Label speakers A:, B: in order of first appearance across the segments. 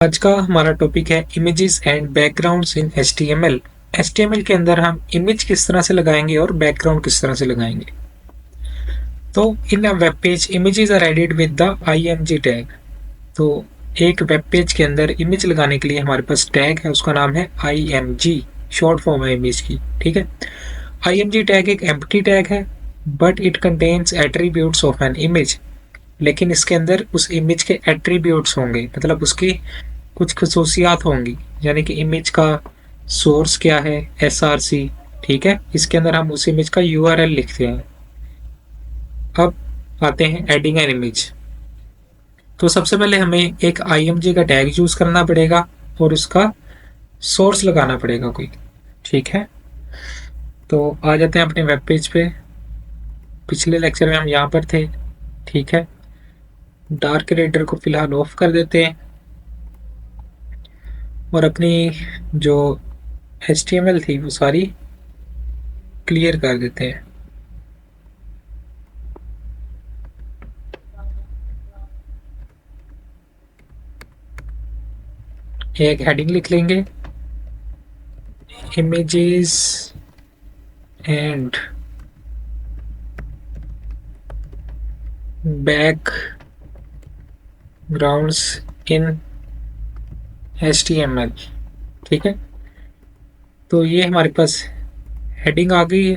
A: आज का हमारा टॉपिक है images and backgrounds in HTML। HTML के अंदर हम इमेज किस तरह से लगाएंगे और बैकग्राउंड किस तरह से लगाएंगे। तो in a web page images are added with the img tag. तो एक वेब पेज के अंदर इमेज लगाने के लिए हमारे पास टैग है, उसका नाम है img, शॉर्ट फॉर्म है इमेज की। ठीक है, img टैग एक एम्प्टी टैग है but it contains attributes of an image. लेकिन इसके अंदर उस इमेज के एट्रीब्यूट्स होंगे, मतलब उसकी कुछ खसूसियात होंगी, यानी कि इमेज का सोर्स क्या है, src। ठीक है, इसके अंदर हम उस इमेज का URL लिखते हैं। अब आते हैं एडिंग एन इमेज। तो सबसे पहले हमें एक img का टैग यूज करना पड़ेगा और उसका सोर्स लगाना पड़ेगा कोई। ठीक है, तो आ जाते हैं अपने वेब पेज पे। पिछले लेक्चर में हम यहाँ पर थे। ठीक है, डार्क रेडर को फिलहाल ऑफ कर देते हैं और अपनी जो HTML थी वो सारी क्लियर कर देते हैं। एक हेडिंग लिख लेंगे, images and backgrounds in HTML। ठीक है, तो ये हमारे पास हेडिंग आ गई है।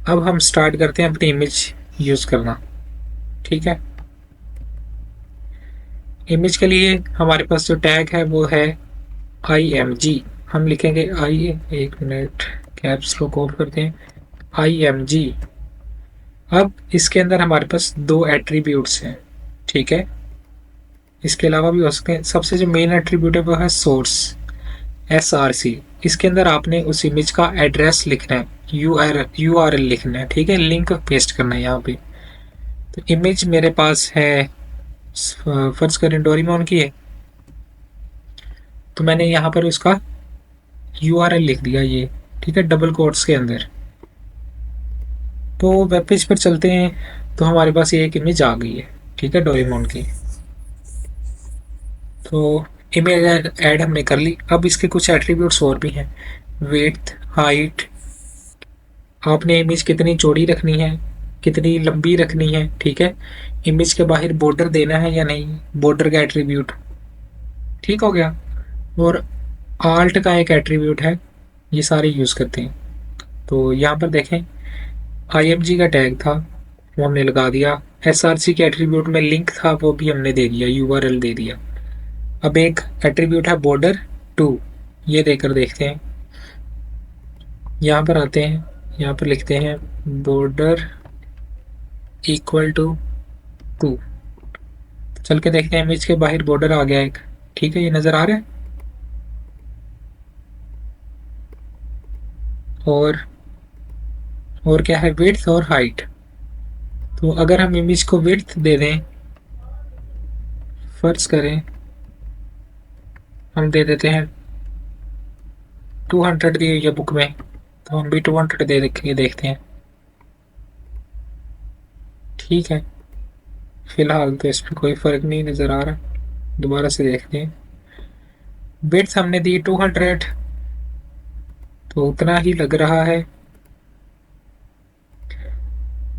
A: अब हम स्टार्ट करते हैं अपनी इमेज यूज करना। ठीक है, इमेज के लिए हमारे पास जो टैग है वो है img। हम लिखेंगे एक मिनट, कैप्स लॉक ऑफ करते हैं, img। अब इसके अंदर हमारे पास दो एट्रीब्यूट्स हैं। ठीक है, इसके अलावा भी हो सकते हैं। सबसे जो मेन एट्रीब्यूट है वो है सोर्स, src। इसके अंदर आपने उस इमेज का एड्रेस लिखना है, URL लिखना है। ठीक है, लिंक पेस्ट करना है यहाँ पे। तो इमेज मेरे पास है, फर्ज करें डोरेमोन की है, तो मैंने यहाँ पर उसका URL लिख दिया ये। ठीक है, डबल कोट्स के अंदर। तो वेब पेज पर चलते हैं, तो हमारे पास ये एक इमेज आ गई है। ठीक है, डोरेमोन की। तो इमेज ऐड हमने कर ली। अब इसके कुछ एट्रीब्यूट्स और भी हैं, विड्थ, हाइट, आपने इमेज कितनी चौड़ी रखनी है, कितनी लंबी रखनी है। ठीक है, इमेज के बाहर बॉर्डर देना है या नहीं, बॉर्डर का एट्रीब्यूट। ठीक हो गया। और आल्ट का एक एट्रीब्यूट है, ये सारे यूज़ करते हैं। तो यहाँ पर देखें, img का टैग था वो हमने लगा दिया, src के एट्रीब्यूट में लिंक था वो भी हमने दे दिया, URL दे दिया। अब एक एट्रीब्यूट है बॉर्डर 2, ये देकर देखते हैं। यहाँ पर आते हैं, यहाँ पर लिखते हैं बॉर्डर इक्वल टू 2। चल के देखते हैं, इमेज के बाहर बॉर्डर आ गया एक। ठीक है, ये नज़र आ रहा है। और क्या है, विड्थ और हाइट। तो अगर हम इमेज को विड्थ दे दें, फर्ज करें हम दे देते हैं 200 दी हुई है बुक में, तो हम भी 200 दे के देखते हैं। ठीक है, फिलहाल तो इसमें कोई फ़र्क नहीं नज़र आ रहा। दोबारा से देखते हैं, विड्थ हमने दी 200, तो उतना ही लग रहा है।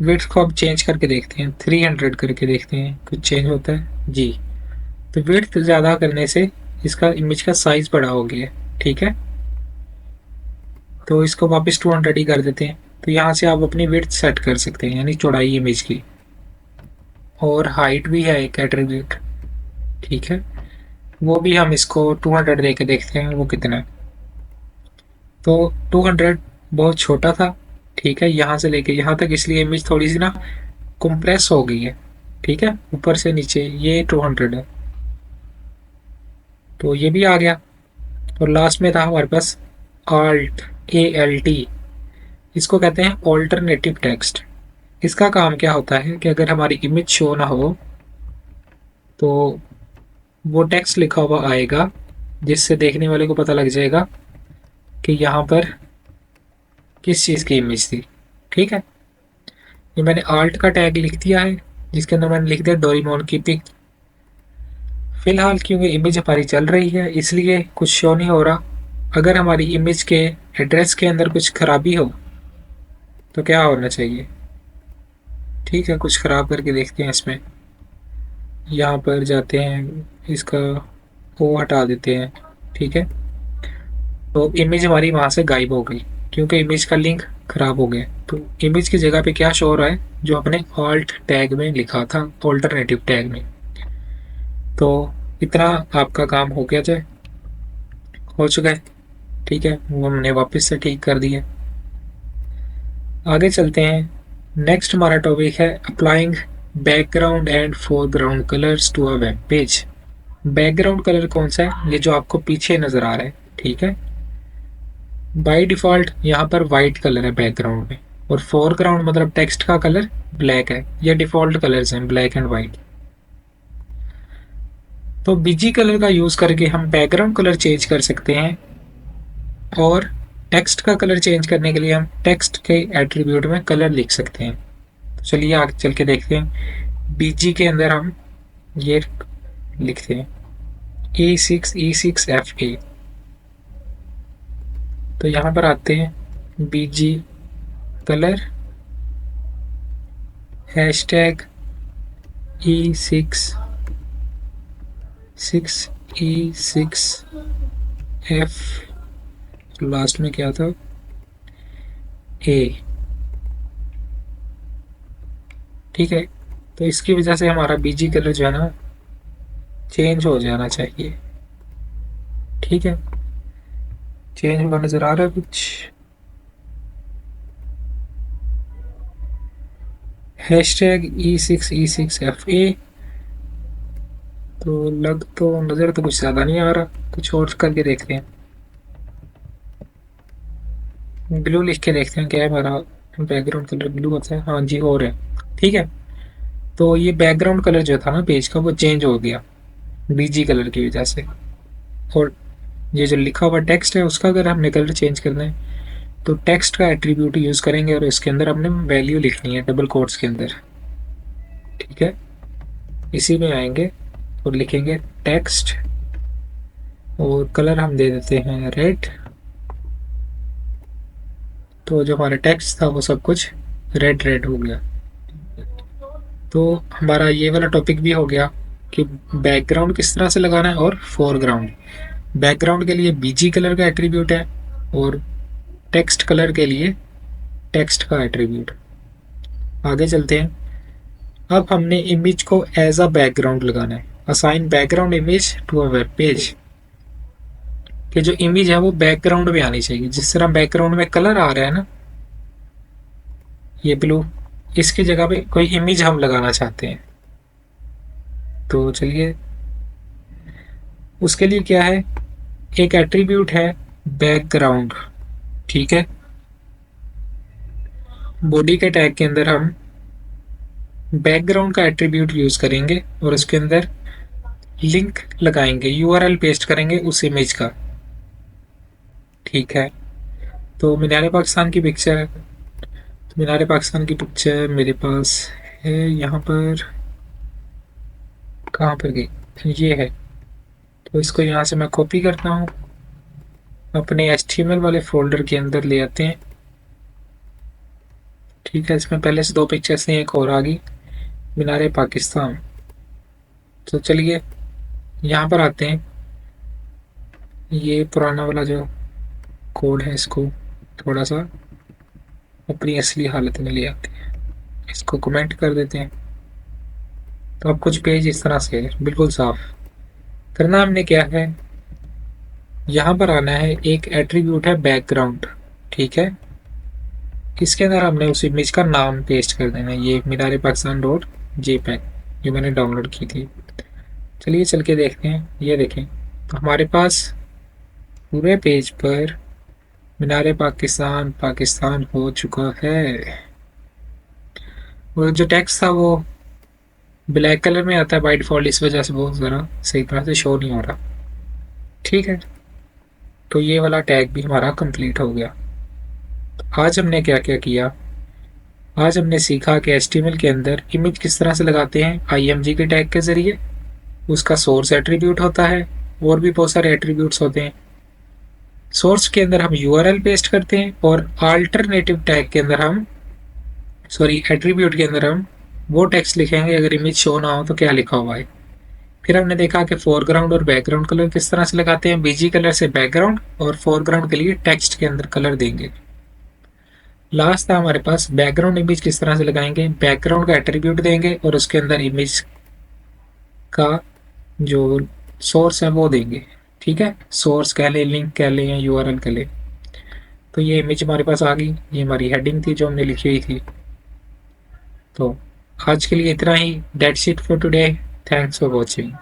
A: विड्थ को अब चेंज करके देखते हैं, 300 करके देखते हैं कुछ चेंज होता है जी। तो विड्थ ज़्यादा करने से इसका इमेज का साइज़ बड़ा हो गया। ठीक है, तो इसको वापस 200 ही कर देते हैं। तो यहाँ से आप अपनी विड्थ सेट कर सकते हैं, यानी चौड़ाई इमेज की। और हाइट भी है एक एट्रीब्यूट। ठीक है, वो भी हम इसको 200 दे के देखते हैं वो कितना है। तो 200 बहुत छोटा था। ठीक है, यहाँ से लेके यहाँ तक, इसलिए इमेज थोड़ी सी ना कंप्रेस हो गई है। ठीक है, ऊपर से नीचे ये 200 है, तो ये भी आ गया। और लास्ट में था हमारे पास ALT, ALT। इसको कहते हैं ऑल्टरनेटिव टेक्स्ट। इसका काम क्या होता है कि अगर हमारी इमेज शो ना हो तो वो टेक्स्ट लिखा हुआ आएगा, जिससे देखने वाले को पता लग जाएगा कि यहाँ पर किस चीज़ की इमेज थी। ठीक है, ये मैंने आल्ट का टैग लिख दिया है, जिसके अंदर मैंने लिख दिया डोरेमोन की पिक। फिलहाल क्योंकि इमेज हमारी चल रही है इसलिए कुछ शो नहीं हो रहा। अगर हमारी इमेज के एड्रेस के अंदर कुछ खराबी हो तो क्या होना चाहिए? ठीक है, कुछ खराब करके देखते हैं इसमें। यहाँ पर जाते हैं, इसका वो हटा देते हैं। ठीक है, तो इमेज हमारी वहाँ से गायब हो गई क्योंकि इमेज का लिंक खराब हो गया। तो इमेज की जगह पे क्या शो हो रहा है, जो अपने ऑल्ट टैग में लिखा था, ऑल्टरनेटिव टैग में। तो इतना आपका काम हो गया, जाए हो चुका है। ठीक है, वो हमने वापस से ठीक कर दिया। आगे चलते हैं। नेक्स्ट हमारा टॉपिक है applying background and foreground colours to a web page. Background colour कौन सा है? ये जो आपको पीछे नजर आ रहा है। ठीक है, बाय डिफॉल्ट यहाँ पर वाइट कलर है बैकग्राउंड में, और फोरग्राउंड मतलब टेक्स्ट का कलर ब्लैक है। ये डिफॉल्ट कलर्स हैं, ब्लैक एंड वाइट। तो बीजी कलर का यूज करके हम बैकग्राउंड कलर चेंज कर सकते हैं, और टेक्स्ट का कलर चेंज करने के लिए हम टेक्स्ट के एट्रीब्यूट में कलर लिख सकते हैं। तो चलिए आगे चल के देखते हैं। बीजी के अंदर हम ये लिखते हैं E6 तो यहाँ पर आते हैं BG colour hashtag E6 F, last में क्या था, ए। ठीक है, तो इसकी वजह से हमारा बीजी कलर जो है ना चेंज हो जाना चाहिए। ठीक है, चेंज हुआ नजर आ रहा है कुछ। हैशटैग E6 FA, तो लग तो नजर तो कुछ ज्यादा नहीं आ रहा, कुछ और करके देखते हैं। ब्लू लिख के देखते हैं क्या है हमारा बैकग्राउंड कलर। ब्लू होता है, हाँ जी, और है। ठीक है, तो ये बैकग्राउंड कलर जो था ना पेज का वो चेंज हो गया बीजी कलर की वजह से। और ये जो लिखा हुआ टेक्स्ट है उसका अगर हमने कलर चेंज करना है तो टेक्स्ट का एट्रीब्यूट यूज करेंगे, और इसके अंदर हमने वैल्यू लिखनी है डबल कोट्स के अंदर। ठीक है, इसी में आएंगे और लिखेंगे टेक्स्ट, और कलर हम दे देते हैं रेड। तो जो हमारा टेक्स्ट था वो सब कुछ रेड रेड हो गया। तो हमारा ये वाला टॉपिक भी हो गया कि बैकग्राउंड किस तरह से लगाना है, और फोरग्राउंड। बैकग्राउंड के लिए बीजी कलर का एट्रीब्यूट है, और टेक्स्ट कलर के लिए टेक्स्ट का एट्रीब्यूट। आगे चलते हैं। अब हमने इमेज को एज अ बैकग्राउंड लगाना है। Assign background image to a web page, कि जो इमेज है वो बैकग्राउंड में आनी चाहिए। जिस तरह बैकग्राउंड में कलर आ रहा है ना, ये ब्लू, इसकी जगह पे कोई इमेज हम लगाना चाहते हैं। तो चलिए, उसके लिए क्या है, एक एट्रीब्यूट है बैकग्राउंड। ठीक है, बॉडी के टैग के अंदर हम बैकग्राउंड का एट्रीब्यूट यूज करेंगे, और उसके अंदर लिंक लगाएंगे, यूआरएल पेस्ट करेंगे उस इमेज का। ठीक है, तो मीनार पाकिस्तान की पिक्चर है, तो मीनार पाकिस्तान की पिक्चर मेरे पास है यहाँ पर। कहाँ पर गई? ये है। तो इसको यहाँ से मैं कॉपी करता हूँ, अपने HTML वाले फोल्डर के अंदर ले आते हैं। ठीक है, इसमें पहले से 2 पिक्चर्स हैं, एक और आ गई मीनार पाकिस्तान। तो चलिए यहाँ पर आते हैं। ये पुराना वाला जो कोड है इसको थोड़ा सा अपनी असली हालत में ले आते हैं, इसको कमेंट कर देते हैं। तो अब कुछ पेज इस तरह से है, बिल्कुल साफ। करना हमने क्या है, यहाँ पर आना है, एक एट्रीब्यूट है बैकग्राउंड। ठीक है, इसके अंदर हमने उस इमेज का नाम पेस्ट कर देना है, ये मीनार पाकिस्तान .jpg जो मैंने डाउनलोड की थी। चलिए चल के देखते हैं। ये देखें, तो हमारे पास पूरे पेज पर मीनार पाकिस्तान पाकिस्तान हो चुका है। और जो टेक्स्ट था वो ब्लैक कलर में आता है बाय डिफॉल्ट, इस वजह से वो ज़रा सही तरह से शो नहीं हो रहा। ठीक है, तो ये वाला टैग भी हमारा कंप्लीट हो गया। तो आज हमने क्या क्या किया, आज हमने सीखा कि HTML के अंदर इमेज किस तरह से लगाते हैं IMG के टैग के ज़रिए, उसका सोर्स एट्रीब्यूट होता है, और भी बहुत सारे एट्रीब्यूट्स होते हैं। सोर्स के अंदर हम यूआरएल पेस्ट करते हैं और अल्टरनेटिव टैग के अंदर हम एट्रीब्यूट के अंदर हम वो टेक्स्ट लिखेंगे अगर इमेज शो ना हो तो क्या लिखा हुआ है। फिर हमने देखा कि फोरग्राउंड और बैकग्राउंड कलर किस तरह से लगाते हैं। बीजी कलर से बैकग्राउंड और फोरग्राउंड के लिए टेक्स्ट के अंदर कलर देंगे। लास्ट था हमारे पास बैकग्राउंड इमेज किस तरह से लगाएंगे। बैकग्राउंड का एट्रीब्यूट देंगे और उसके अंदर इमेज का जो सोर्स है वो देंगे। ठीक है, सोर्स कह ले, लिंक कह ले या यूआरएल कह ले। तो ये इमेज हमारे पास आ गई, ये हमारी हेडिंग थी जो हमने लिखी हुई थी। तो आज के लिए इतना ही। That's it for today. Thanks for watching.